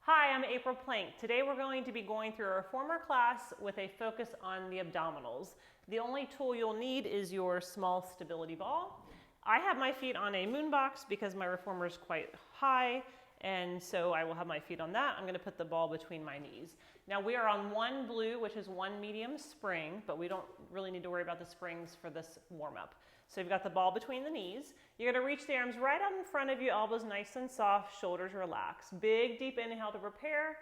Hi, I'm April Plank. Today we're going to be going through a reformer class with a focus on the abdominals. The only tool you'll need is your small stability ball. I have my feet on a moon box because my reformer is quite high, and so I will have my feet on that. I'm going to put the ball between my knees. Now we are on one blue, which is one medium spring, but we don't really need to worry about the springs for this warm up. So you've got the ball between the knees. You're going to reach the arms right out in front of you, elbows nice and soft, shoulders relaxed. Big deep inhale to prepare.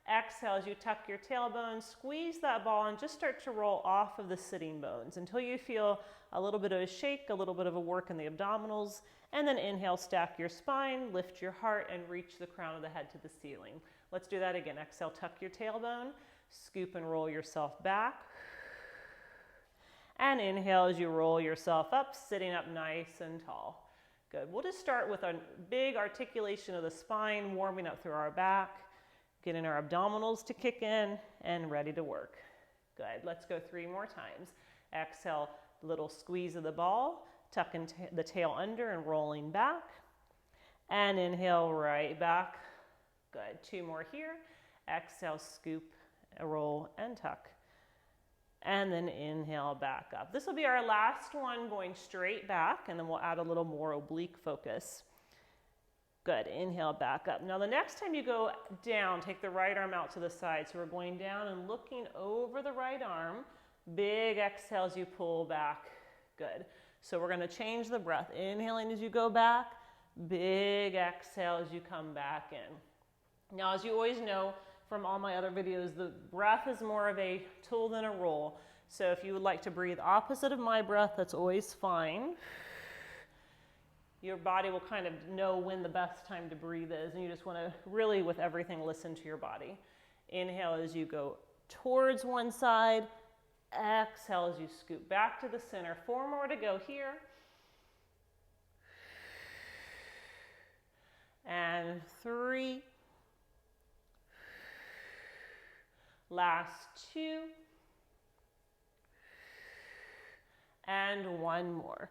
Exhale as you tuck your tailbone, squeeze that ball and just start to roll off of the sitting bones until you feel a little bit of a shake, a little bit of a work in the abdominals, and then inhale, stack your spine, lift your heart, and reach the crown of the head to the ceiling. Let's do that again. Exhale, tuck your tailbone, scoop and roll yourself back. And inhale as you roll yourself up, sitting up nice and tall. Good. We'll just start with a big articulation of the spine, warming up through our back, getting our abdominals to kick in, and ready to work. Good. Let's go 3 more times. Exhale, little squeeze of the ball, tucking the tail under and rolling back. And inhale, right back. Good. 2 more here. Exhale, scoop, roll, and tuck. And then inhale back up. This will be our last one, going straight back, and then we'll add a little more oblique focus. Good, inhale back up. Now the next time you go down, take the right arm out to the side. So we're going down and looking over the right arm. Big exhale as you pull back. Good. So we're gonna change the breath. Inhaling as you go back, big exhale as you come back in. Now, as you always know, from all my other videos, the breath is more of a tool than a rule. So if you would like to breathe opposite of my breath, that's always fine. Your body will kind of know when the best time to breathe is, and you just want to really, with everything, listen to your body. Inhale as you go towards one side. Exhale as you scoop back to the center. 4 more to go here. And 3. Last 2, and 1 more.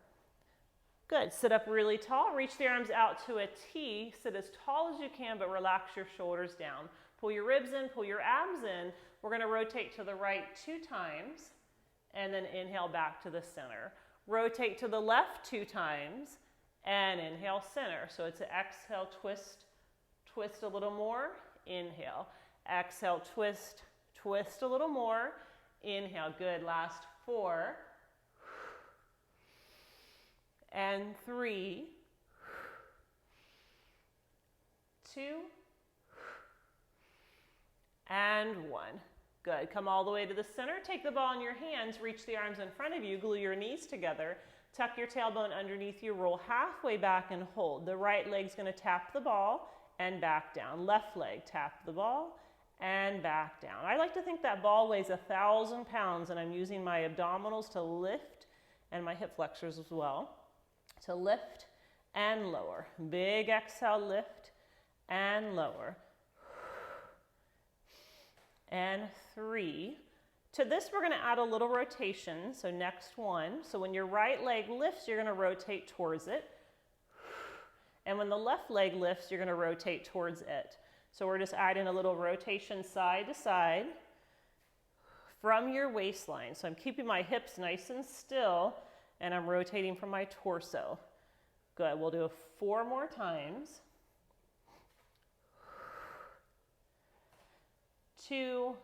Good, sit up really tall, reach the arms out to a T, sit as tall as you can, but relax your shoulders down. Pull your ribs in, pull your abs in. We're gonna rotate to the right 2 times, and then inhale back to the center. Rotate to the left 2 times, and inhale center. So it's an exhale, twist, twist a little more, inhale. Exhale, twist, twist a little more. Inhale, good. Last 4. And 3. 2. And 1. Good. Come all the way to the center. Take the ball in your hands. Reach the arms in front of you. Glue your knees together. Tuck your tailbone underneath you. Roll halfway back and hold. The right leg's going to tap the ball and back down. Left leg, tap the ball and back down. I like to think that ball weighs 1,000 pounds, and I'm using my abdominals to lift, and my hip flexors as well, to lift and lower. Big exhale, lift and lower. And 3. To this, we're gonna add a little rotation. So next one. So when your right leg lifts, you're gonna rotate towards it. And when the left leg lifts, you're gonna rotate towards it. So we're just adding a little rotation side to side from your waistline. So I'm keeping my hips nice and still, and I'm rotating from my torso. Good, we'll do it 4 more times. 2,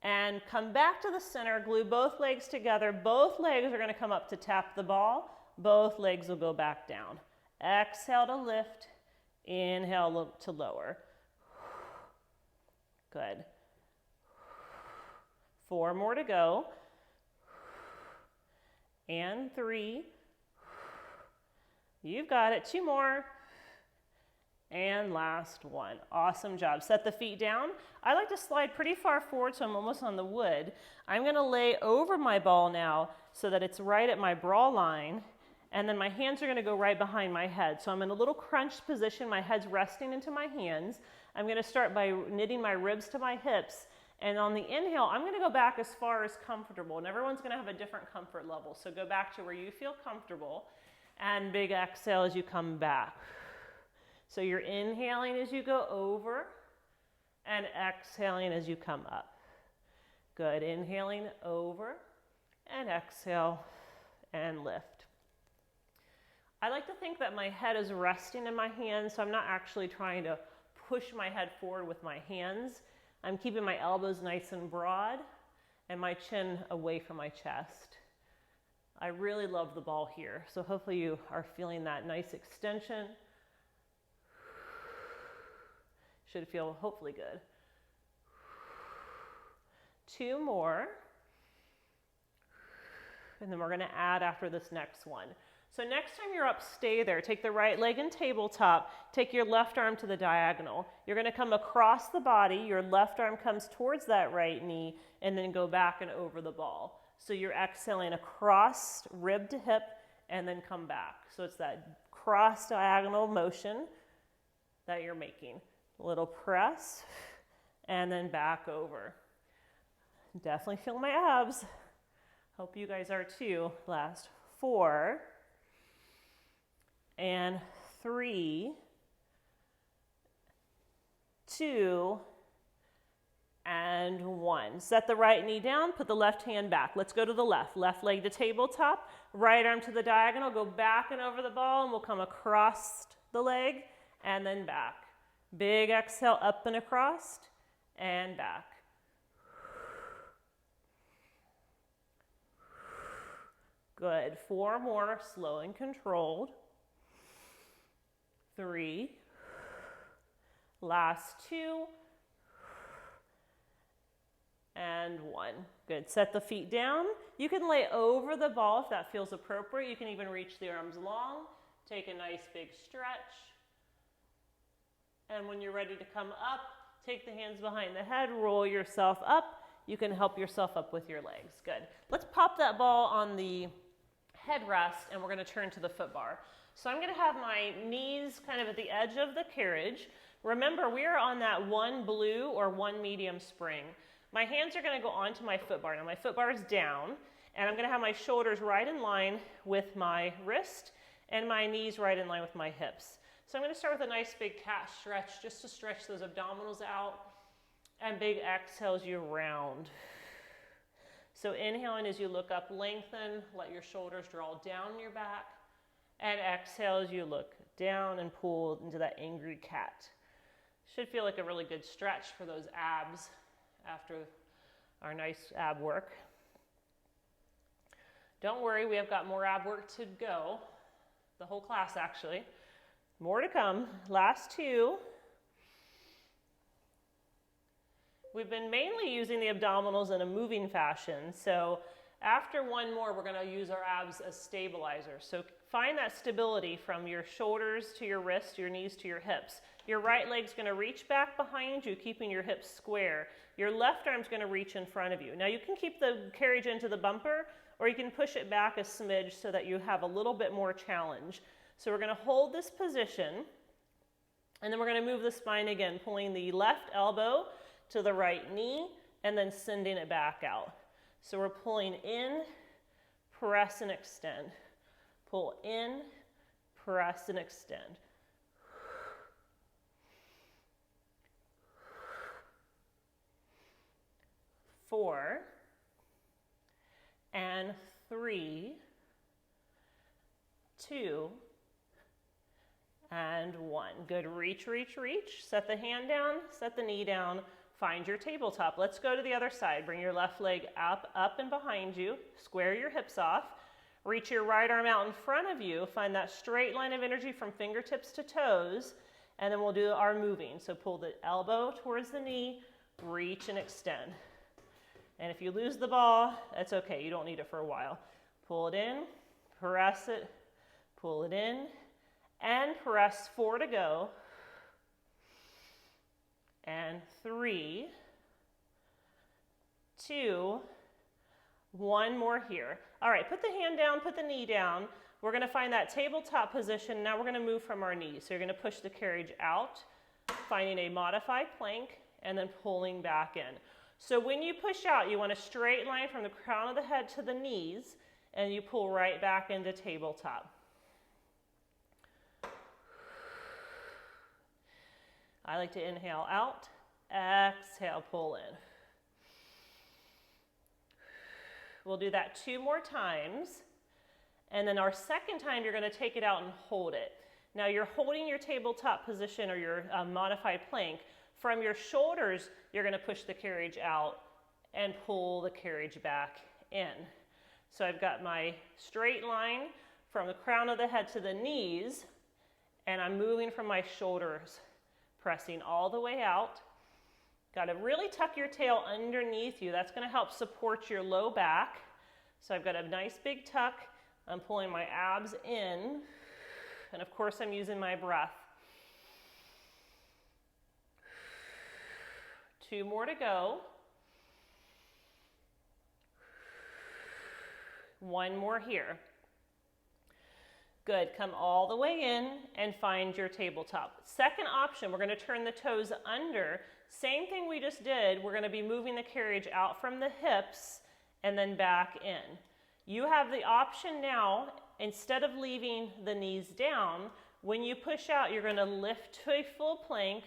and come back to the center, glue both legs together. Both legs are gonna come up to tap the ball. Both legs will go back down. Exhale to lift, inhale to lower. Good. 4 more to go. And 3. You've got it. 2 more. And last 1. Awesome job. Set the feet down. I like to slide pretty far forward so I'm almost on the wood. I'm going to lay over my ball now so that it's right at my bra line. And then my hands are going to go right behind my head. So I'm in a little crunched position. My head's resting into my hands. I'm going to start by knitting my ribs to my hips. And on the inhale, I'm going to go back as far as comfortable. And everyone's going to have a different comfort level. So go back to where you feel comfortable. And big exhale as you come back. So you're inhaling as you go over. and exhaling as you come up. Good, inhaling over and exhale and lift. I like to think that my head is resting in my hands, so I'm not actually trying to push my head forward with my hands. I'm keeping my elbows nice and broad and my chin away from my chest. I really love the ball here, so hopefully you are feeling that nice extension. Should feel hopefully good. 2 more. And then we're going to add after this next one. So next time you're up, stay there. Take the right leg in tabletop. Take your left arm to the diagonal. You're going to come across the body. Your left arm comes towards that right knee and then go back and over the ball. So you're exhaling across rib to hip and then come back. So it's that cross diagonal motion that you're making. A little press and then back over. Definitely feel my abs. Hope you guys are too. Last 4 and 3, 2, and 1. Set the right knee down, put the left hand back. Let's go to the left. Left leg to tabletop, right arm to the diagonal, go back and over the ball, and we'll come across the leg and then back. Big exhale, up and across and back. Good. 4 more, slow and controlled. 3. Last 2. And 1. Good. Set the feet down. You can lay over the ball if that feels appropriate. You can even reach the arms long. Take a nice big stretch. And when you're ready to come up, take the hands behind the head, roll yourself up. You can help yourself up with your legs. Good. Let's pop that ball on the headrest and we're going to turn to the foot bar. So I'm going to have my knees kind of at the edge of the carriage. Remember, we are on that 1 blue or 1 medium spring. My hands are going to go onto my foot bar. Now my foot bar is down and I'm going to have my shoulders right in line with my wrist and my knees right in line with my hips. So I'm going to start with a nice big cat stretch just to stretch those abdominals out, and big exhale as you round. So inhaling as you look up, lengthen, let your shoulders draw down your back, and exhale as you look down and pull into that angry cat. Should feel like a really good stretch for those abs after our nice ab work. Don't worry, we have got more ab work to go, the whole class actually. More to come. Last 2. We've been mainly using the abdominals in a moving fashion, so after 1 more, we're going to use our abs as stabilizers. So find that stability from your shoulders to your wrists, your knees to your hips. Your right leg's going to reach back behind you, keeping your hips square. Your left arm's going to reach in front of you. Now you can keep the carriage into the bumper, or you can push it back a smidge so that you have a little bit more challenge. So we're going to hold this position, and then we're going to move the spine again, pulling the left elbow to the right knee, and then sending it back out. So we're pulling in, press and extend. Pull in, press and extend. 4 and 3, 2, and 1. Good. Reach, reach, reach. Set the hand down, set the knee down, find your tabletop. Let's go to the other side. Bring your left leg up and behind you. Square your hips off. Reach your right arm out in front of you. Find that straight line of energy from fingertips to toes. And then we'll do our moving. So pull the elbow towards the knee, reach and extend. And if you lose the ball, that's okay. You don't need it for a while. Pull it in, press it, pull it in, and press. 4 to go. And 3, 2, 1 more here. All right, put the hand down, put the knee down. We're going to find that tabletop position. Now we're going to move from our knees. So you're going to push the carriage out, finding a modified plank, and then pulling back in. So when you push out, you want a straight line from the crown of the head to the knees, and you pull right back into tabletop. I like to inhale out, Exhale, pull in. We'll do that 2 more times. And then our second time, you're going to take it out and hold it. Now you're holding your tabletop position or your modified plank. From your shoulders, you're going to push the carriage out and pull the carriage back in. So I've got my straight line from the crown of the head to the knees, and I'm moving from my shoulders, pressing all the way out. Got to really tuck your tail underneath you. That's going to help support your low back. So I've got a nice big tuck. I'm pulling my abs in, and of course I'm using my breath. 2 more to go. 1 more here. Good, come all the way in and find your tabletop. Second option, we're going to turn the toes under. Same thing we just did, we're going to be moving the carriage out from the hips and then back in. You have the option now, instead of leaving the knees down, when you push out, you're going to lift to a full plank,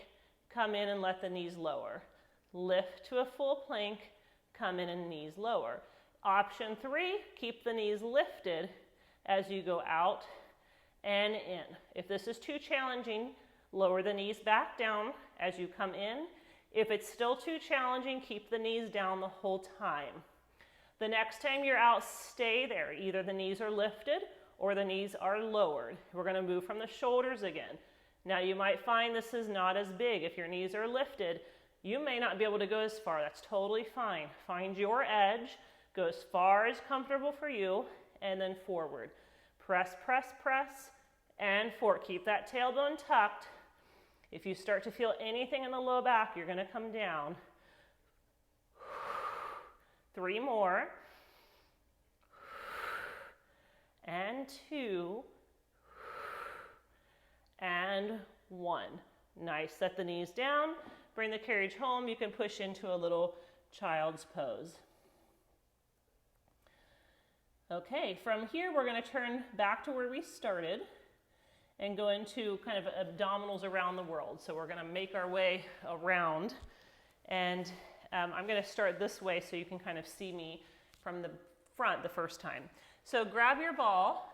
come in and let the knees lower. Lift to a full plank, come in and knees lower. Option 3, keep the knees lifted as you go out and in. If this is too challenging, lower the knees back down as you come in. If it's still too challenging, keep the knees down the whole time. The next time you're out, stay there. Either the knees are lifted or the knees are lowered. We're going to move from the shoulders again. Now you might find this is not as big. If your knees are lifted, you may not be able to go as far. That's totally fine. Find your edge, go as far as comfortable for you, and then forward. Press, press, press, and forward. Keep that tailbone tucked. If you start to feel anything in the low back, you're going to come down. 3 more. And 2. And 1. Nice. Set the knees down. Bring the carriage home. You can push into a little child's pose. Okay, from here we're going to turn back to where we started and go into kind of abdominals around the world. So we're going to make our way around, and I'm going to start this way so you can kind of see me from the front the first time. So grab your ball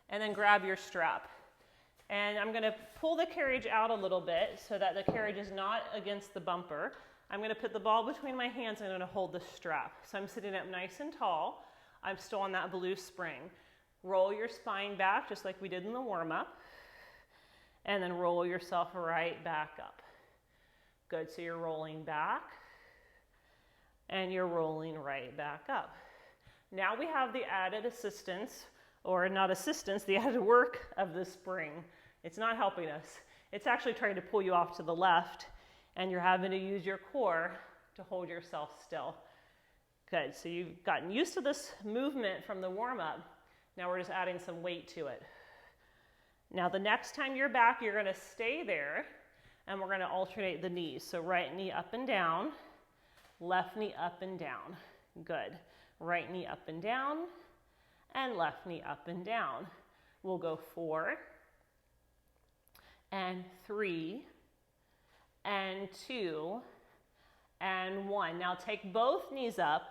and then grab your strap. And I'm going to pull the carriage out a little bit so that the carriage is not against the bumper. I'm going to put the ball between my hands and I'm going to hold the strap. So I'm sitting up nice and tall. I'm still on that blue spring. Roll your spine back just like we did in the warm-up. And then roll yourself right back up. Good, so you're rolling back and you're rolling right back up. Now we have the added assistance, or not assistance, the added work of the spring. It's not helping us. It's actually trying to pull you off to the left, and you're having to use your core to hold yourself still. Good, so you've gotten used to this movement from the warm-up. Now we're just adding some weight to it. Now the next time you're back, you're gonna stay there, and we're gonna alternate the knees. So right knee up and down, left knee up and down. Good. Right knee up and down, and left knee up and down. We'll go 4, and 3, and 2, and 1. Now take both knees up.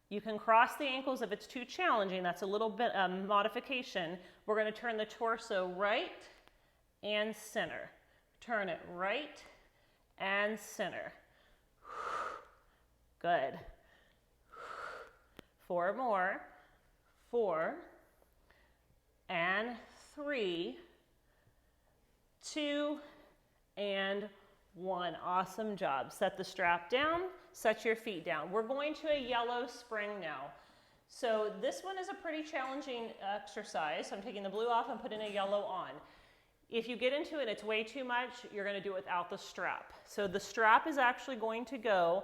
You can cross the ankles if it's too challenging. That's a little bit modification. We're going to turn the torso right and center. Turn it right and center. Good. 4 more. 4, and 3, 2, and 1. Awesome job. Set the strap down, set your feet down. We're going to a yellow spring now. So this one is a pretty challenging exercise. So I'm taking the blue off and putting a yellow on. If you get into it and it's way too much, you're going to do it without the strap. So the strap is actually going to go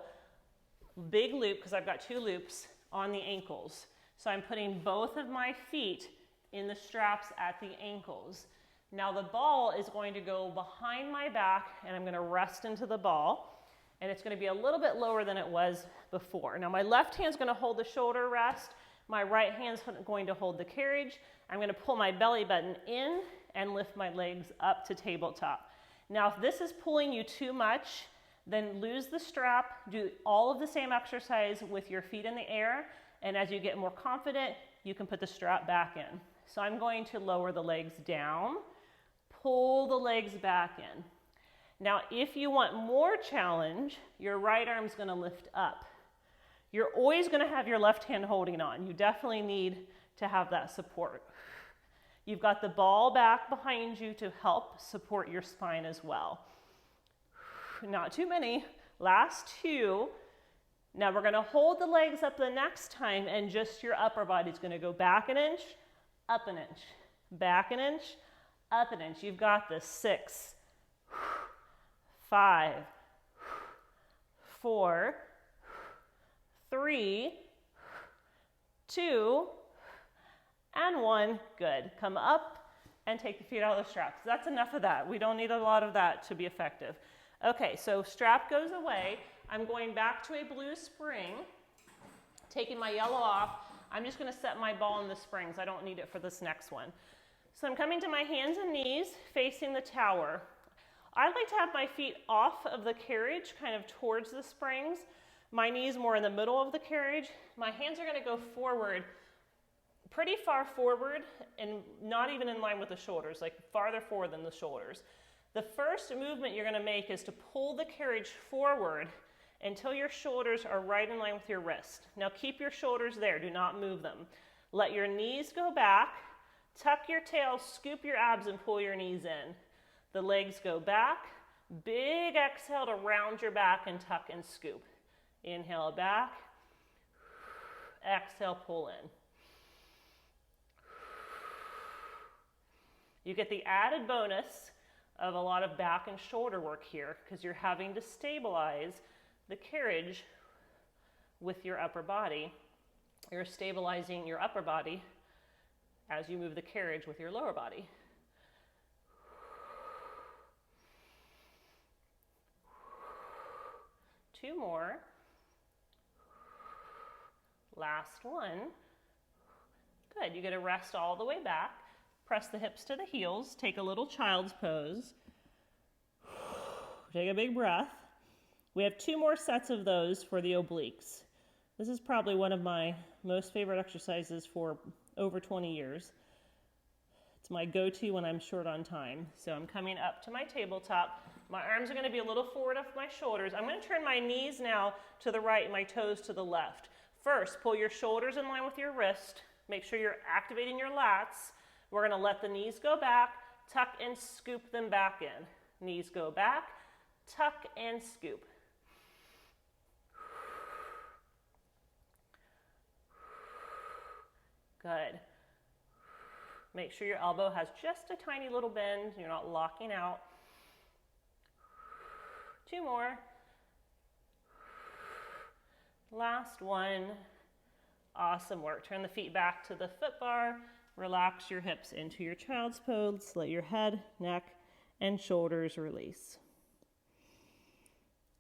big loop, because I've got 2 loops on the ankles. So I'm putting both of my feet in the straps at the ankles. Now the ball is going to go behind my back, and I'm going to rest into the ball, and it's going to be a little bit lower than it was before. Now my left hand is going to hold the shoulder rest. My right hand is going to hold the carriage. I'm going to pull my belly button in and lift my legs up to tabletop. Now, if this is pulling you too much, then lose the strap, do all of the same exercise with your feet in the air, and as you get more confident, you can put the strap back in. So I'm going to lower the legs down, pull the legs back in. Now, if you want more challenge, your right arm's gonna lift up. You're always gonna have your left hand holding on. You definitely need to have that support. You've got the ball back behind you to help support your spine as well. Not too many, last 2. Now we're gonna hold the legs up the next time and just your upper body's gonna go back an inch, up an inch, back an inch, up an inch. You've got this. 6, 5, 4, 3, 2, and 1. Good. Come up and take the feet out of the straps. That's enough of that. We don't need a lot of that to be effective. Okay, so strap goes away. I'm going back to a blue spring, taking my yellow off. I'm just going to set my ball in the springs. I don't need it for this next one. So I'm coming to my hands and knees facing the tower. I like to have my feet off of the carriage, kind of towards the springs. My knees more in the middle of the carriage. My hands are going to go forward, pretty far forward, and not even in line with the shoulders, like farther forward than the shoulders. The first movement you're going to make is to pull the carriage forward until your shoulders are right in line with your wrist. Now keep your shoulders there, do not move them. Let your knees go back, tuck your tail, scoop your abs and pull your knees in. The legs go back, big exhale to round your back and tuck and scoop. Inhale back, exhale, pull in. You get the added bonus of a lot of back and shoulder work here because you're having to stabilize the carriage with your upper body. You're stabilizing your upper body as you move the carriage with your lower body. Two more. Last one. Good. You get to rest all the way back. Press the hips to the heels. Take a little child's pose. Take a big breath. We have 2 more sets of those for the obliques. This is probably one of my most favorite exercises for over 20 years. It's my go-to when I'm short on time. So I'm coming up to my tabletop. My arms are going to be a little forward of my shoulders. I'm going to turn my knees now to the right and my toes to the left. First, pull your shoulders in line with your wrist. Make sure you're activating your lats. We're going to let the knees go back, tuck and scoop them back in. Knees go back, tuck and scoop. Good. Make sure your elbow has just a tiny little bend. You're not locking out. 2 more. Last one. Awesome work. Turn the feet back to the foot bar. Relax your hips into your child's pose. Let your head, neck, and shoulders release.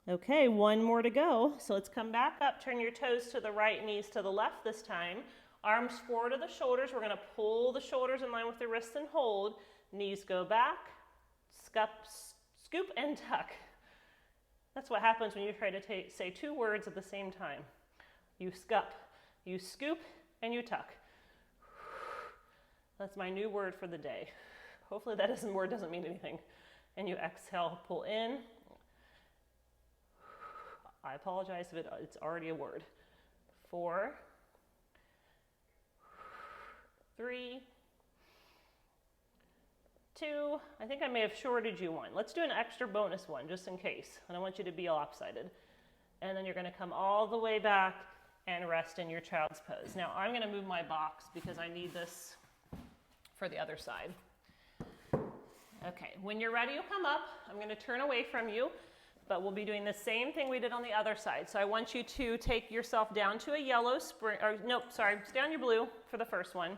Okay, 1 more to go. So let's come back up. Turn your toes to the right, knees to the left this time. Arms forward to the shoulders. We're going to pull the shoulders in line with the wrists and hold. Knees go back, scoop and tuck. That's what happens when you try to say 2 words at the same time. You scoop, and you tuck. That's my new word for the day. Hopefully that word doesn't mean anything. And you exhale, pull in. I apologize if it's already a word. 4, 3, 2, I think I may have shorted you 1. Let's do an extra bonus one just in case. I don't want you to be lopsided. And then you're going to come all the way back and rest in your child's pose. Now I'm going to move my box because I need this for the other side. Okay, when you're ready, you'll come up. I'm going to turn away from you, but we'll be doing the same thing we did on the other side. So I want you to take yourself down to a yellow spring, or nope, sorry, stay on your blue for the first one.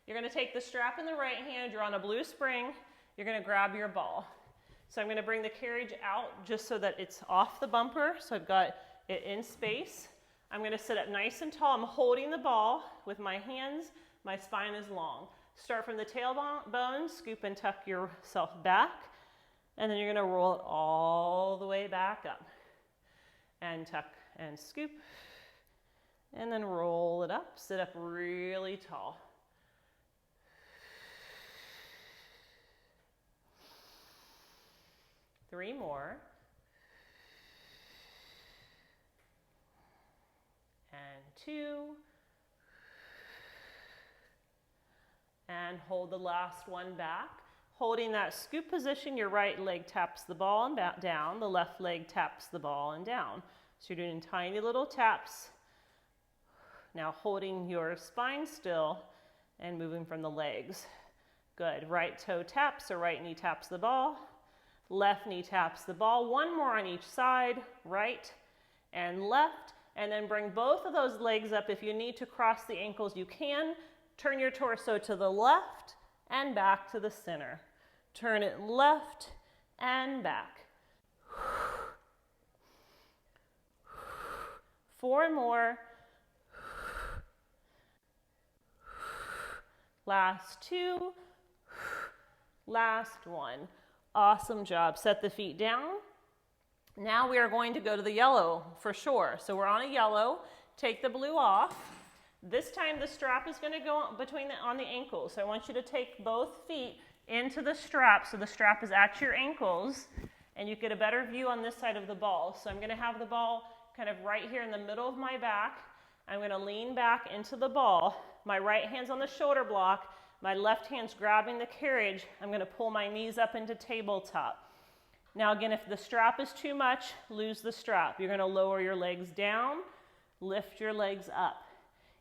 You're going to take the strap in the right hand, you're on a blue spring, you're going to grab your ball. So I'm going to bring the carriage out just so that it's off the bumper, so I've got it in space. I'm going to sit up nice and tall. I'm holding the ball with my hands, my spine is long. Start from the tailbone, scoop and tuck yourself back. And then you're going to roll it all the way back up. And tuck and scoop. And then roll it up. Sit up really tall. Three more. And two. And hold the last one back. Holding that scoop position, your right leg taps the ball and down. The left leg taps the ball and down. So you're doing tiny little taps. Now holding your spine still and moving from the legs. Good. Right toe taps, so right knee taps the ball. Left knee taps the ball. One more on each side, right and left. And then bring both of those legs up. If you need to cross the ankles, you can. Turn your torso to the left and back to the center. Turn it left and back. 4 more. Last 2. Last 1. Awesome job. Set the feet down. Now we are going to go to the yellow for sure. So we're on a yellow. Take the blue off. This time the strap is going to go on the ankles. So I want you to take both feet into the strap so the strap is at your ankles and you get a better view on this side of the ball. So I'm going to have the ball kind of right here in the middle of my back. I'm going to lean back into the ball. My right hand's on the shoulder block. My left hand's grabbing the carriage. I'm going to pull my knees up into tabletop. Now again, if the strap is too much, lose the strap. You're going to lower your legs down, lift your legs up.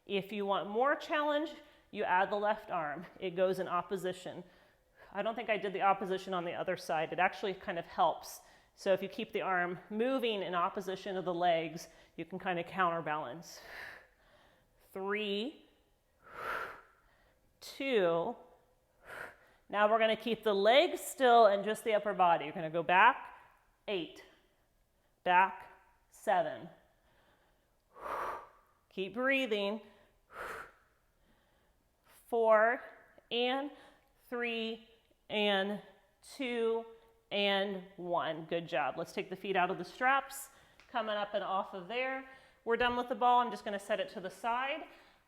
If you want more challenge, you add the left arm. It goes in opposition. I don't think I did the opposition on the other side. It actually kind of helps. So if you keep the arm moving in opposition of the legs, you can kind of counterbalance. 3, 2. Now we're going to keep the legs still and just the upper body. You're going to go back, 8, back, 7. Keep breathing. 4 and 3 and 2 and 1. Good job. Let's take the feet out of the straps, coming up and off of there. We're done with the ball. I'm just going to set it to the side.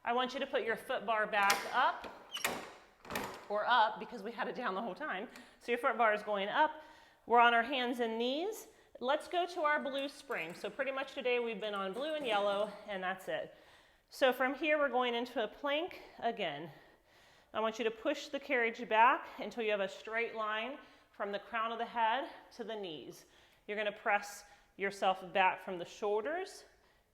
I want you to put your foot bar back up, or up because we had it down the whole time. So your foot bar is going up. We're on our hands and knees. Let's go to our blue spring. So pretty much today we've been on blue and yellow, and that's it. So from here we're going into a plank again. I want you to push the carriage back until you have a straight line from the crown of the head to the knees. You're going to press yourself back from the shoulders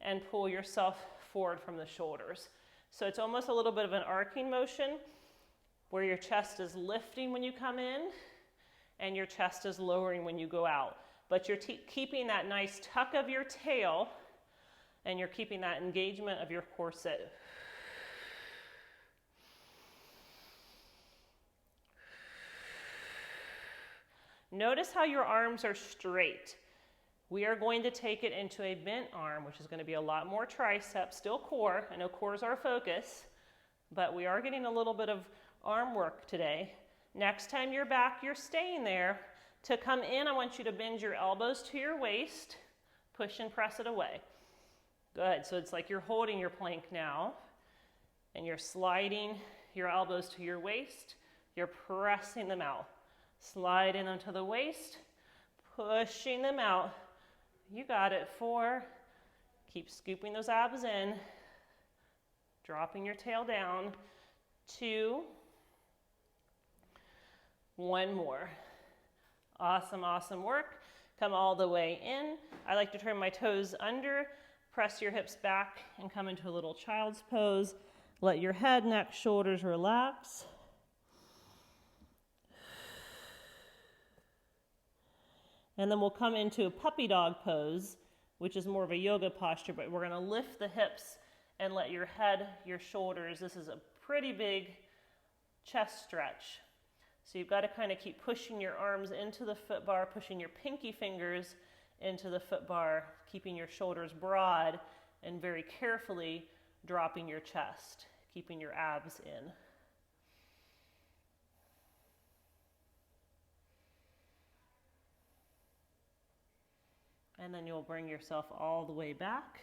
and pull yourself forward from the shoulders. So it's almost a little bit of an arcing motion where your chest is lifting when you come in and your chest is lowering when you go out. But you're keeping that nice tuck of your tail and you're keeping that engagement of your corset. Notice how your arms are straight. We are going to take it into a bent arm, which is going to be a lot more tricep, still core. I know core is our focus, but we are getting a little bit of arm work today. Next time you're back, you're staying there. To come in, I want you to bend your elbows to your waist, push and press it away. Good, so it's like you're holding your plank now, and you're sliding your elbows to your waist, you're pressing them out. Sliding them to the waist, pushing them out. You got it. 4, keep scooping those abs in, dropping your tail down. 2, 1 more. Awesome, awesome work. Come all the way in. I like to turn my toes under, press your hips back, and come into a little child's pose. Let your head, neck, shoulders relax. And then we'll come into a puppy dog pose, which is more of a yoga posture, but we're going to lift the hips and let your head, your shoulders, this is a pretty big chest stretch. So you've got to kind of keep pushing your arms into the foot bar, pushing your pinky fingers into the foot bar, keeping your shoulders broad, and very carefully dropping your chest, keeping your abs in. And then you'll bring yourself all the way back.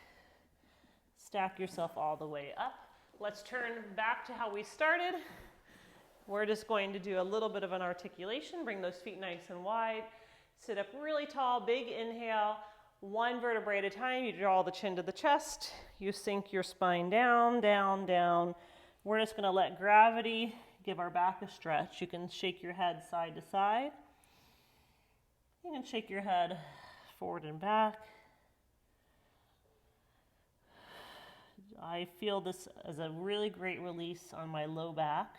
Stack yourself all the way up. Let's turn back to how we started. We're just going to do a little bit of an articulation. Bring those feet nice and wide. Sit up really tall, big inhale. One vertebrae at a time. You draw the chin to the chest. You sink your spine down, down, down. We're just going to let gravity give our back a stretch. You can shake your head side to side. You can shake your head forward and back. I feel this as a really great release on my low back.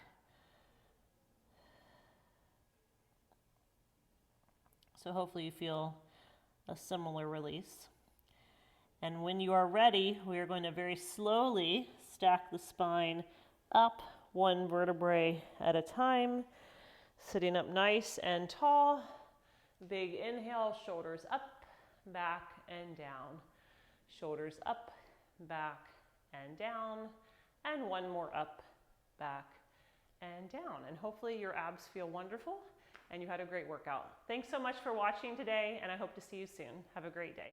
So hopefully you feel a similar release. And when you are ready, we are going to very slowly stack the spine up one vertebrae at a time, sitting up nice and tall. Big inhale, shoulders up, back and down. Shoulders up, back and down. And one more up, back and down. And hopefully your abs feel wonderful and you had a great workout. Thanks so much for watching today, and I hope to see you soon. Have a great day.